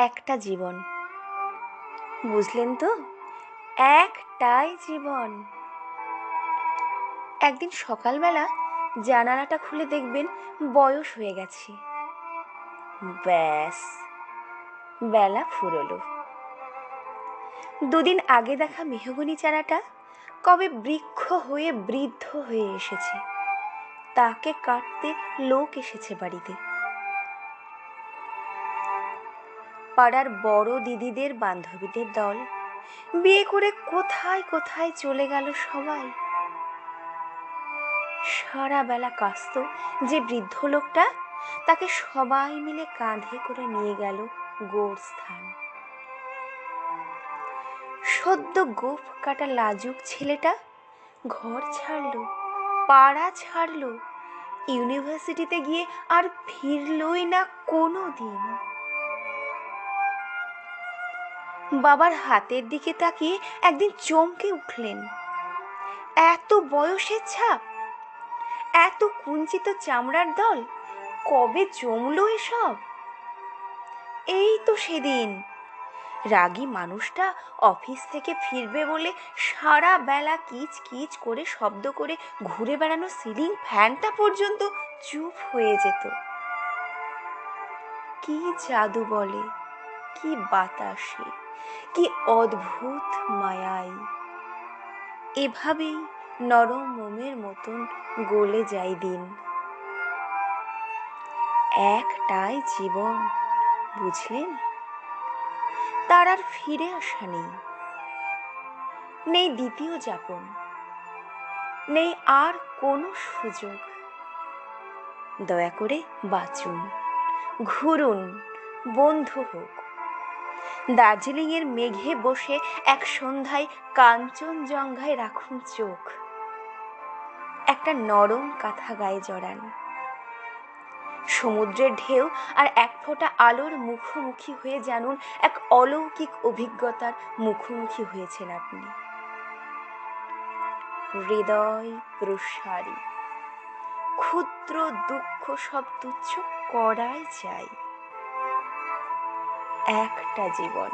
একটা জীবন, বুঝলেন তো? একটাই জীবন। একদিন সকালবেলা জানালাটা খুলে দেখবেন বয়স হয়ে গেছে। ব্যাস, বেলা ফুরোলো। দুদিন আগে দেখা মেহগনি চারাটা কবে বৃক্ষ হয়ে বৃদ্ধ হয়ে এসেছে, তাকে কাটতে লোক এসেছে বাড়িতে। পাড়ার বড় দিদিদের বান্ধবীদের দল বিয়ে করে কোথায় কোথায় চলে গেল সবাই। সারা বেলা কাস্ত যে বৃদ্ধ লোকটা, তাকে সবাই মিলে কাঁধে করে নিয়ে গেল গোরস্থান। সদ্য গোঁফ কাটা লাজুক ছেলেটা ঘর ছাড়লো, পাড়া ছাড়লো, ইউনিভার্সিটিতে গিয়ে আর ফিরলই না কোনো দিন। বাবার হাতের দিকে তাকিয়ে একদিন চমকে উঠলেন। এত বয়সের ছাপ, এত কুঞ্চিত চামড়ার দল, কবে জমলো এসব? এই তো সেদিন রাগী মানুষটা অফিস থেকে ফিরবে বলে সারা বেলা কিচ কিচ করে শব্দ করে ঘুরে বেড়ানো সিলিং ফ্যানটা পর্যন্ত চুপ হয়ে যেত। কি জাদু বলে, কি বাতাসে, কি অদ্ভুত মায়াই! এভাবেই নরম মোমের মতন গলে যায় দিন। একটাই জীবন, বুঝলেন? তার আর ফিরে আসা নেই, নেই দ্বিতীয় যাপন, নেই আর কোনো সুযোগ। দয়া করে বাঁচুন, ঘুরুন, বন্ধু হোক। দার্জিলিংয়ের মেঘে বসে এক সন্ধ্যায় কাঞ্চনজঙ্ঘায় রাখুন চোখ। একটা নরম কাঁথা গায়ে জড়ান। সমুদ্রের ঢেউ আর এক ফোঁটা আলোর মুখোমুখি হয়ে জানুন এক অলৌকিক অভিজ্ঞতার মুখোমুখি হয়েছেন আপনি। হৃদয় প্রসারী, ক্ষুদ্র দুঃখ সব তুচ্ছ করাই চাই। একটা জীবন।